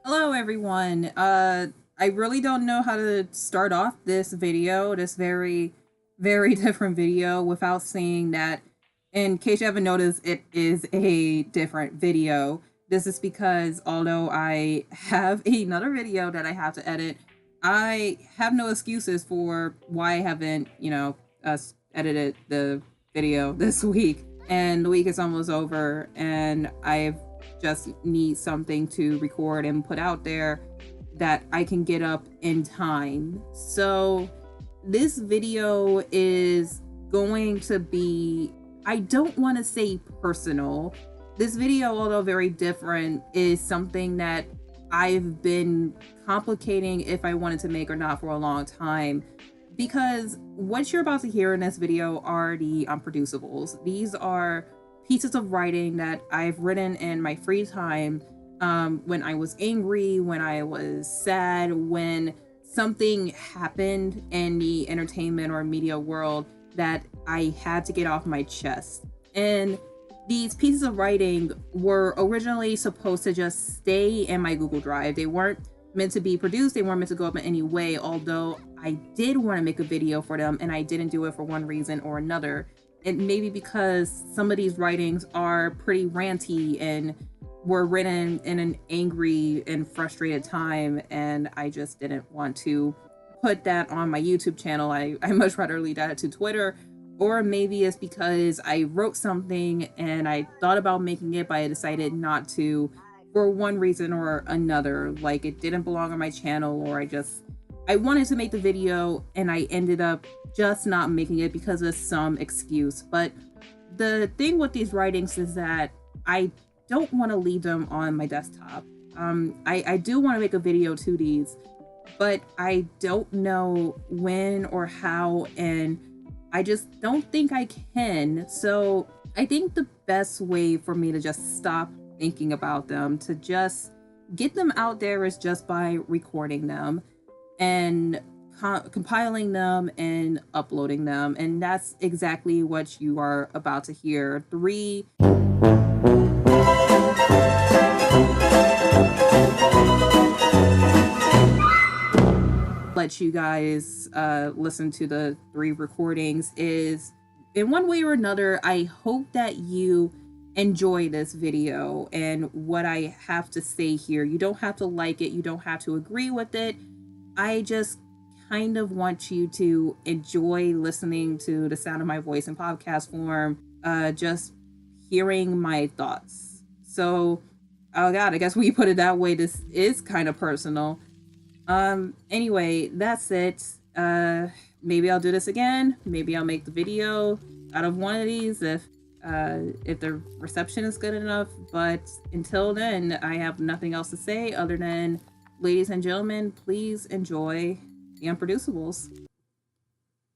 Hello everyone. I really don't know how to start off this video, this very different video without saying that in case you haven't noticed, it is a different video. This is because although I have another video that I have to edit, I have no excuses for why I haven't, edited the video this week. And the week is almost over and I've just need something to record and put out there that I can get up in time. So this video is going to be, I don't want to say personal. This video, although very different, is something that I've been complicating if I wanted to make or not for a long time. Because what you're about to hear in this video are the unproducibles. These are pieces of writing that I've written in my free time, when I was angry, when I was sad, when something happened in the entertainment or media world that I had to get off my chest. And these pieces of writing were originally supposed to just stay in my Google Drive. They weren't meant to be produced, they weren't meant to go up in any way, although I did want to make a video for them and I didn't do it for one reason or another. It may be because some of these writings are pretty ranty and were written in an angry and frustrated time, and I just didn't want to put that on my YouTube channel. I much rather leave that to Twitter. Or maybe it's because I wrote something and I thought about making it, but I decided not to for one reason or another. Like it didn't belong on my channel, or I wanted to make the video and I ended up just not making it because of some excuse. But the thing with these writings is that I don't want to leave them on my desktop. I do want to make a video to these, but I don't know when or how, and I just don't think I can. So I think the best way for me to just stop thinking about them, to just get them out there, is just by recording them and compiling them and uploading them. And that's exactly what you are about to hear. Let you guys listen to the 3 recordings is, in one way or another, I hope that you enjoy this video and what I have to say here. You don't have to like it, you don't have to agree with it. I just kind of want you to enjoy listening to the sound of my voice in podcast form, just hearing my thoughts. So, oh god, I guess when you put it that way, this is kind of personal. Anyway, that's it. Maybe I'll do this again. Maybe I'll make the video out of one of these if the reception is good enough. But until then, I have nothing else to say other than, ladies and gentlemen, please enjoy the Unproducibles.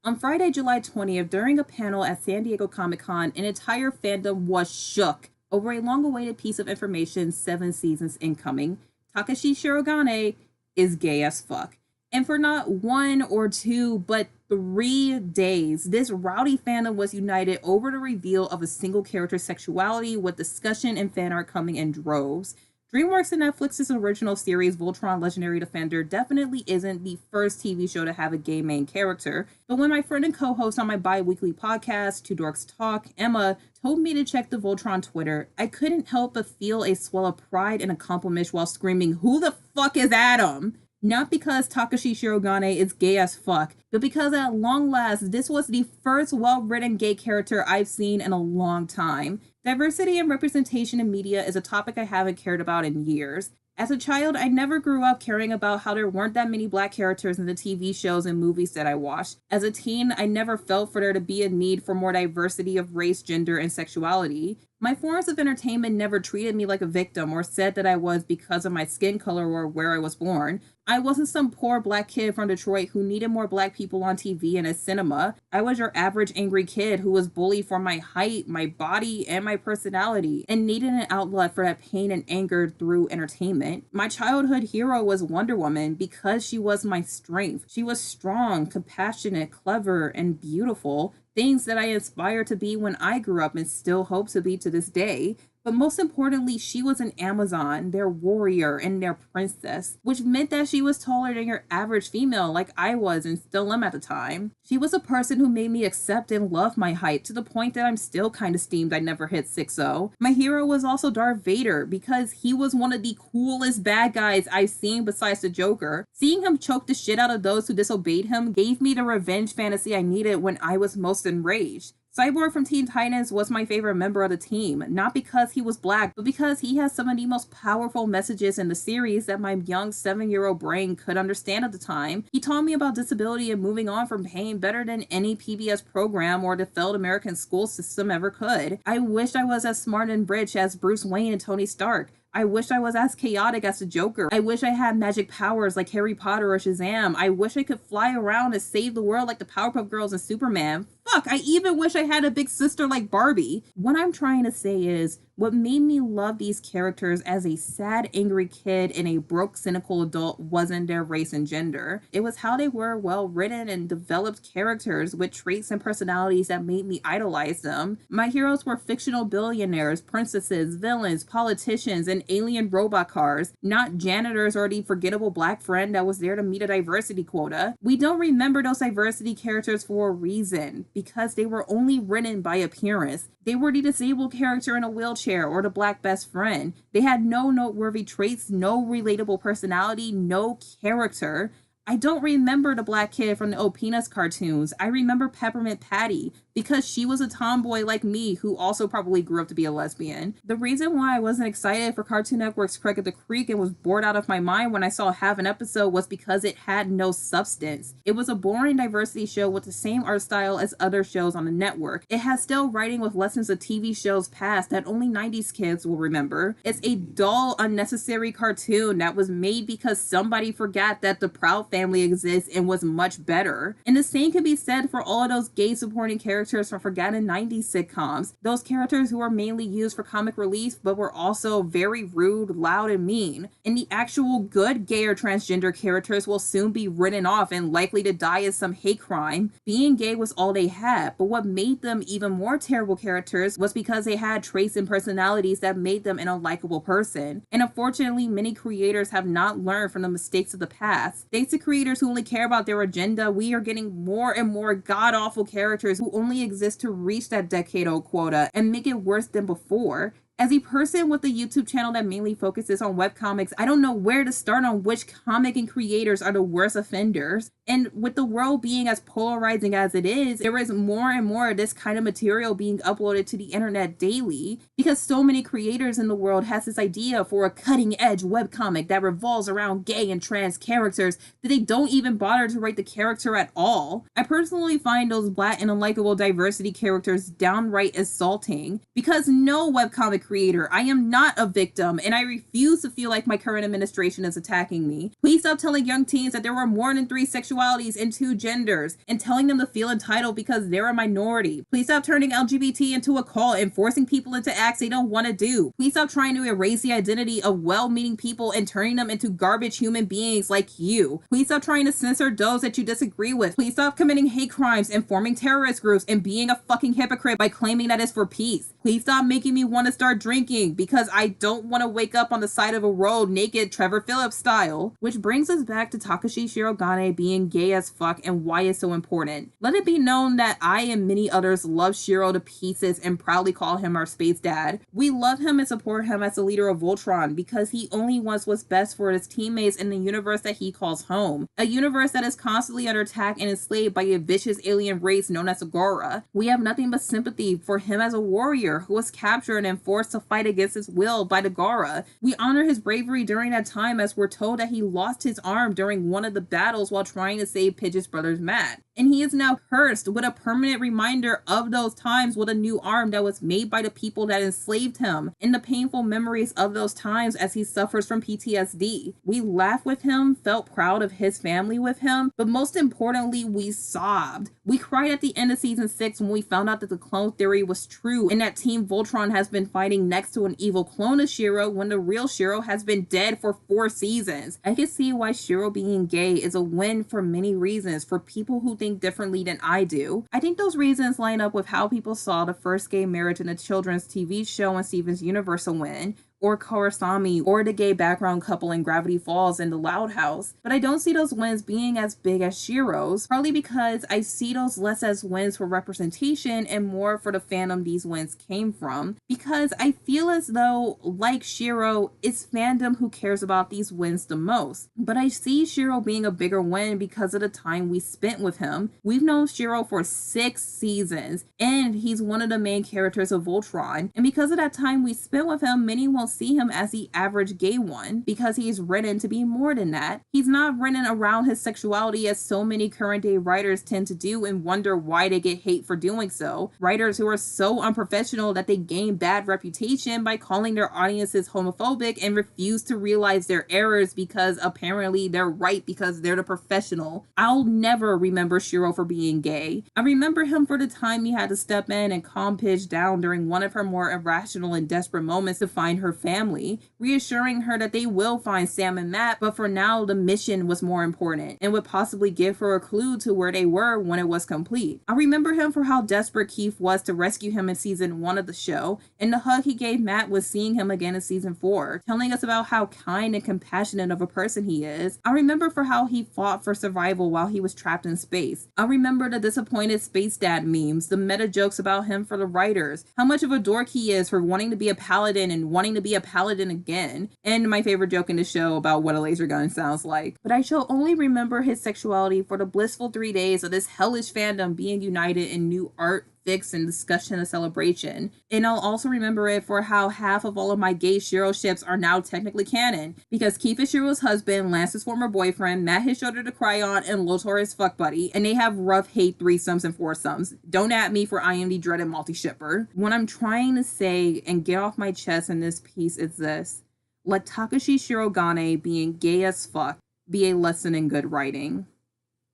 On Friday, July 20th, during a panel at San Diego Comic-Con, an entire fandom was shook over a long-awaited piece of information, 7 seasons incoming. Takashi Shirogane is gay as fuck. And for not 1 or 2, but 3 days, this rowdy fandom was united over the reveal of a single character's sexuality, with discussion and fan art coming in droves. DreamWorks and Netflix's original series, Voltron Legendary Defender, definitely isn't the first TV show to have a gay main character, but when my friend and co-host on my bi-weekly podcast, Two Dorks Talk, Emma, told me to check the Voltron Twitter, I couldn't help but feel a swell of pride and accomplishment while screaming, "Who the fuck is Adam?" Not because Takashi Shirogane is gay as fuck, but because at long last, this was the first well-written gay character I've seen in a long time. Diversity and representation in media is a topic I haven't cared about in years. As a child, I never grew up caring about how there weren't that many black characters in the TV shows and movies that I watched. As a teen, I never felt for there to be a need for more diversity of race, gender, and sexuality. My forms of entertainment never treated me like a victim or said that I was because of my skin color or where I was born. I wasn't some poor black kid from Detroit who needed more black people on TV and at cinema. I was your average angry kid who was bullied for my height, my body, and my personality, and needed an outlet for that pain and anger through entertainment. My childhood hero was Wonder Woman because she was my strength. She was strong, compassionate, clever, and beautiful. Things that I aspired to be when I grew up and still hope to be to this day. But most importantly, she was an Amazon, their warrior, and their princess, which meant that she was taller than your average female, like I was and still am at the time. She was a person who made me accept and love my height to the point that I'm still kind of steamed I never hit 6'0". My hero was also Darth Vader because he was one of the coolest bad guys I've seen besides the Joker. Seeing him choke the shit out of those who disobeyed him gave me the revenge fantasy I needed when I was most enraged. Cyborg from Teen Titans was my favorite member of the team, not because he was black, but because he has some of the most powerful messages in the series that my young 7-year-old brain could understand at the time. He taught me about disability and moving on from pain better than any PBS program or the failed American school system ever could. I wish I was as smart and rich as Bruce Wayne and Tony Stark. I wish I was as chaotic as the Joker. I wish I had magic powers like Harry Potter or Shazam. I wish I could fly around and save the world like the Powerpuff Girls and Superman. Fuck, I even wish I had a big sister like Barbie. What I'm trying to say is, what made me love these characters as a sad, angry kid and a broke, cynical adult wasn't their race and gender. It was how they were well-written and developed characters with traits and personalities that made me idolize them. My heroes were fictional billionaires, princesses, villains, politicians, and alien robot cars, not janitors or the forgettable black friend that was there to meet a diversity quota. We don't remember those diversity characters for a reason, because they were only written by appearance. They were the disabled character in a wheelchair or the black best friend. They had no noteworthy traits, no relatable personality, no character. I don't remember the black kid from the old Peanuts cartoons. I remember Peppermint Patty because she was a tomboy like me who also probably grew up to be a lesbian. The reason why I wasn't excited for Cartoon Network's Craig of the Creek and was bored out of my mind when I saw half an episode was because it had no substance. It was a boring diversity show with the same art style as other shows on the network. It has still writing with lessons of TV shows past that only 90s kids will remember. It's a dull, unnecessary cartoon that was made because somebody forgot that the Proud Family exists and was much better. And the same can be said for all of those gay supporting characters from forgotten 90s sitcoms. Those characters who were mainly used for comic relief but were also very rude, loud, and mean. And the actual good gay or transgender characters will soon be written off and likely to die as some hate crime. Being gay was all they had, but what made them even more terrible characters was because they had traits and personalities that made them an unlikable person. And unfortunately, many creators have not learned from the mistakes of the past. Thanks to creators who only care about their agenda, we are getting more and more god-awful characters who only exist to reach that decade-old quota and make it worse than before. As a person with a YouTube channel that mainly focuses on webcomics, I don't know where to start on which comic and creators are the worst offenders. And with the world being as polarizing as it is, there is more and more of this kind of material being uploaded to the internet daily because so many creators in the world has this idea for a cutting-edge webcomic that revolves around gay and trans characters that they don't even bother to write the character at all. I personally find those black and unlikable diversity characters downright assaulting because no webcomic creator, I am not a victim, and I refuse to feel like my current administration is attacking me. Please stop telling young teens that there were more than 3 sexualities and 2 genders, and telling them to feel entitled because they're a minority. Please stop turning LGBT into a cult and forcing people into acts they don't want to do. Please stop trying to erase the identity of well-meaning people and turning them into garbage human beings like you. Please stop trying to censor those that you disagree with. Please stop committing hate crimes and forming terrorist groups and being a fucking hypocrite by claiming that it's for peace. Please stop making me want to start drinking because I don't want to wake up on the side of a road naked Trevor Phillips style. Which brings us back to Takashi Shirogane being gay as fuck and why it's so important. Let it be known that I and many others love Shiro to pieces and proudly call him our space dad. We love him and support him as the leader of Voltron because he only wants what's best for his teammates in the universe that he calls home. A universe that is constantly under attack and enslaved by a vicious alien race known as Agora. We have nothing but sympathy for him as a warrior who was captured and forced to fight against his will by the Gara. We honor his bravery during that time as we're told that he lost his arm during one of the battles while trying to save Pidgeot's brother's Matt. And he is now cursed with a permanent reminder of those times with a new arm that was made by the people that enslaved him and the painful memories of those times as he suffers from PTSD. We laughed with him, felt proud of his family with him, but most importantly, we sobbed. We cried at the end of season 6 when we found out that the clone theory was true and that Team Voltron has been fighting next to an evil clone of Shiro when the real Shiro has been dead for 4 seasons. I can see why Shiro being gay is a win for many reasons. For people who think think differently than I do. I think those reasons line up with how people saw the first gay marriage in a children's TV show in Steven's Universe win, or Korosami, or the gay background couple in Gravity Falls and The Loud House, but I don't see those wins being as big as Shiro's, partly because I see those less as wins for representation and more for the fandom these wins came from, because I feel as though, like Shiro, it's fandom who cares about these wins the most. But I see Shiro being a bigger win because of the time we spent with him. We've known Shiro for 6 seasons, and he's one of the main characters of Voltron, and because of that time we spent with him, many won't see him as the average gay one because he's written to be more than that. He's not written around his sexuality as so many current day writers tend to do and wonder why they get hate for doing so. Writers who are so unprofessional that they gain bad reputation by calling their audiences homophobic and refuse to realize their errors because apparently they're right because they're the professional. I'll never remember Shiro for being gay. I remember him for the time he had to step in and calm Pidge down during one of her more irrational and desperate moments to find her family, reassuring her that they will find Sam and Matt, but for now the mission was more important and would possibly give her a clue to where they were when it was complete. I remember him for how desperate Keith was to rescue him in season 1 of the show, and the hug he gave Matt was seeing him again in season 4, telling us about how kind and compassionate of a person he is. I remember for how he fought for survival while he was trapped in space. I remember the disappointed space dad memes, the meta jokes about him for the writers, how much of a dork he is for wanting to be a paladin and wanting to be a paladin again, and my favorite joke in the show about what a laser gun sounds like. But I shall only remember his sexuality for the blissful 3 days of this hellish fandom being united in new art, fix, and discussion and celebration. And I'll also remember it for how half of all of my gay Shiro ships are now technically canon, because Keith is Shiro's husband, Lance his former boyfriend, Matt his shoulder to cry on, and Lotor his fuck buddy, and they have rough hate threesomes and foursomes. Don't at me for I am the dreaded multi-shipper. What I'm trying to say and get off my chest in this piece is this: let Takashi Shirogane being gay as fuck be a lesson in good writing.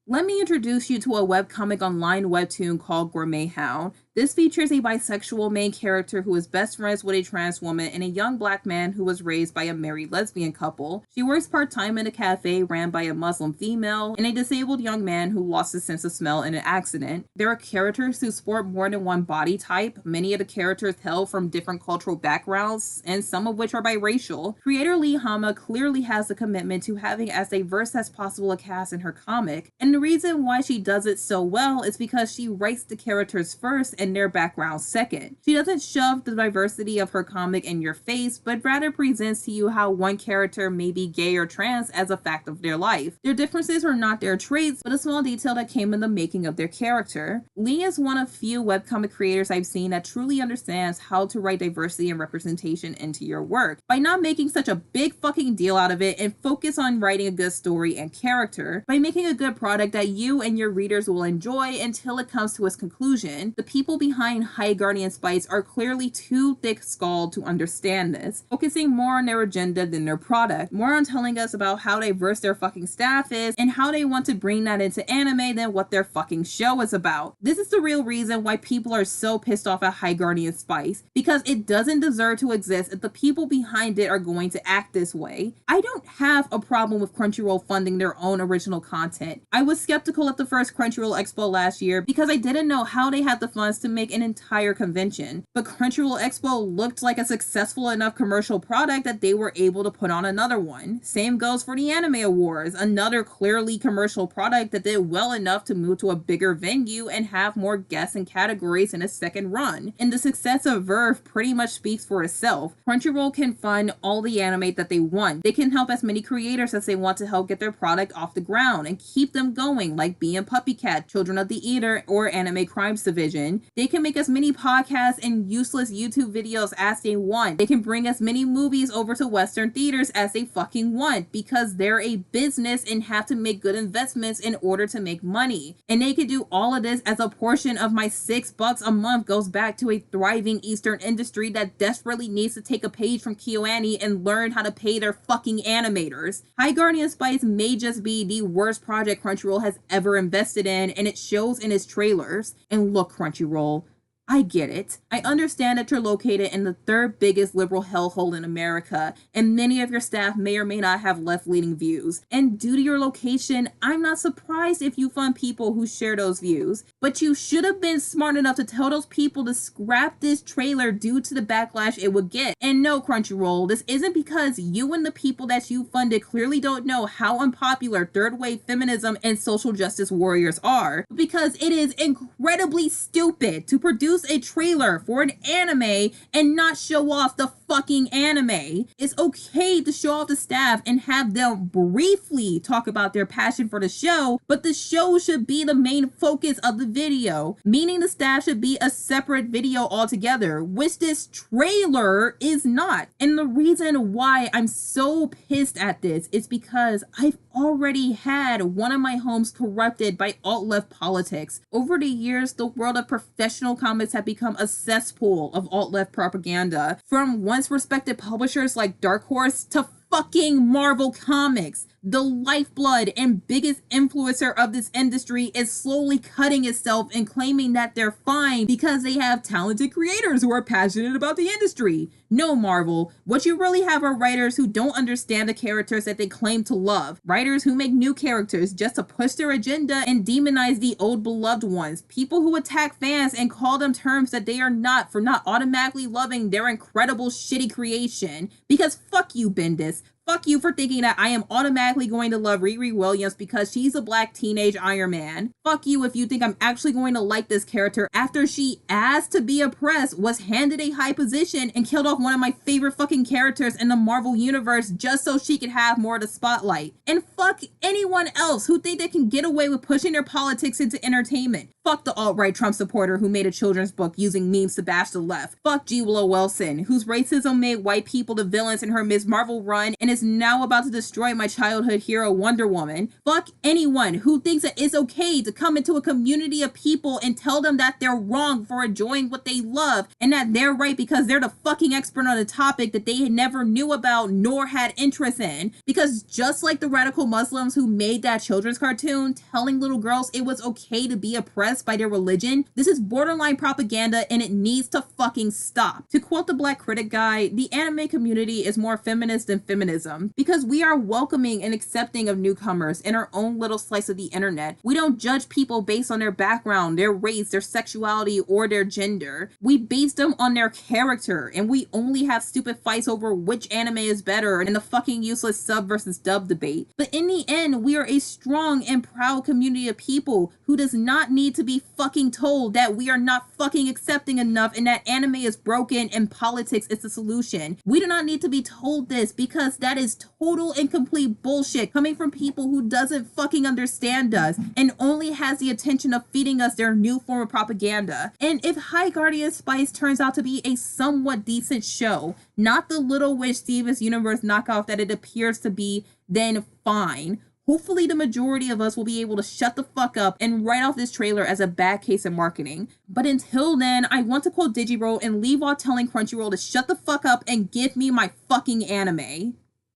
Let me introduce you to a webcomic online webtoon called Gourmet Hound. This features a bisexual main character who is best friends with a trans woman and a young black man who was raised by a married lesbian couple. She works part-time in a cafe ran by a Muslim female and a disabled young man who lost his sense of smell in an accident. There are characters who sport more than one body type, many of the characters hail from different cultural backgrounds, and some of which are biracial. Creator Lee Hama clearly has a commitment to having as diverse as possible a cast in her comic, and the reason why she does it so well is because she writes the characters first and their background second. She doesn't shove the diversity of her comic in your face, but rather presents to you how one character may be gay or trans as a fact of their life. Their differences are not their traits, but a small detail that came in the making of their character. Lee is one of few webcomic creators I've seen that truly understands how to write diversity and representation into your work, by not making such a big fucking deal out of it and focus on writing a good story and character, by making a good product that you and your readers will enjoy until it comes to its conclusion. The people behind High Guardian Spice are clearly too thick-skulled to understand this, focusing more on their agenda than their product, more on telling us about how diverse their fucking staff is and how they want to bring that into anime than what their fucking show is about. This is the real reason why people are so pissed off at High Guardian Spice, because it doesn't deserve to exist if the people behind it are going to act this way. I don't have a problem with Crunchyroll funding their own original content. I was skeptical at the first Crunchyroll Expo last year because I didn't know how they had the funds to make an entire convention, but Crunchyroll Expo looked like a successful enough commercial product that they were able to put on another one. Same goes for the Anime Awards, another clearly commercial product that did well enough to move to a bigger venue and have more guests and categories in a second run. And the success of Verve pretty much speaks for itself. Crunchyroll can fund all the anime that they want. They can help as many creators as they want to help get their product off the ground and keep them going, like Bee and Puppy Cat, Children of the Eater, or Anime Crimes Division. They can make as many podcasts and useless YouTube videos as they want. They can bring as many movies over to Western theaters as they fucking want, because they're a business and have to make good investments in order to make money. And they can do all of this as a portion of my $6 a month goes back to a thriving Eastern industry that desperately needs to take a page from KyoAni and learn how to pay their fucking animators. High Guardian Spice may just be the worst project Crunchyroll has ever invested in, and it shows in its trailers. And look, Crunchyroll, I get it. I understand that you're located in the third biggest liberal hellhole in America, and many of your staff may or may not have left-leaning views. And due to your location, I'm not surprised if you fund people who share those views. But you should have been smart enough to tell those people to scrap this trailer due to the backlash it would get. And no, Crunchyroll, this isn't because you and the people that you funded clearly don't know how unpopular third-wave feminism and social justice warriors are, but because it is incredibly stupid to produce a trailer for an anime and not show off the fucking anime. It's okay to show off the staff and have them briefly talk about their passion for the show, but the show should be the main focus of the video, meaning the staff should be a separate video altogether, which this trailer is not. And the reason why I'm so pissed at this is because I've already had one of my homes corrupted by alt-left politics. Over the years, the world of professional comics have become a cesspool of alt-left propaganda, from once respected publishers like Dark Horse to fucking Marvel Comics. The lifeblood and biggest influencer of this industry is slowly cutting itself and claiming that they're fine because they have talented creators who are passionate about the industry. No, Marvel, what you really have are writers who don't understand the characters that they claim to love. Writers who make new characters just to push their agenda and demonize the old beloved ones. People who attack fans and call them terms that they are not for not automatically loving their incredible shitty creation. Because fuck you, Bendis. Fuck you for thinking that I am automatically going to love Riri Williams because she's a black teenage Iron Man. Fuck you if you think I'm actually going to like this character after she asked to be oppressed, was handed a high position, and killed off one of my favorite fucking characters in the Marvel Universe just so she could have more of the spotlight. And fuck anyone else who think they can get away with pushing their politics into entertainment. Fuck the alt-right Trump supporter who made a children's book using memes to bash the left. Fuck G. Willow Wilson, whose racism made white people the villains in her Ms. Marvel run and is now about to destroy my childhood hero Wonder Woman. Fuck anyone who thinks that it's okay to come into a community of people and tell them that they're wrong for enjoying what they love and that they're right because they're the fucking expert on a topic that they never knew about nor had interest in. Because just like the radical Muslims who made that children's cartoon telling little girls it was okay to be oppressed by their religion, this is borderline propaganda and it needs to fucking stop. To quote the Black Critic Guy, the anime community is more feminist than feminism because we are welcoming and accepting of newcomers in our own little slice of the internet. We don't judge people based on their background, their race, their sexuality, or their gender. We base them on their character, and we only have stupid fights over which anime is better and the fucking useless sub versus dub debate. But in the end, we are a strong and proud community of people who does not need to be fucking told that we are not fucking accepting enough and that anime is broken and politics is the solution. We do not need to be told this because that is total and complete bullshit coming from people who doesn't fucking understand us and only has the intention of feeding us their new form of propaganda. And if High Guardian Spice turns out to be a somewhat decent show, not the Little Witch Steven's Universe knockoff that it appears to be, then fine. Hopefully the majority of us will be able to shut the fuck up and write off this trailer as a bad case of marketing. But until then, I want to quote Digibro and leave off telling Crunchyroll to shut the fuck up and give me my fucking anime.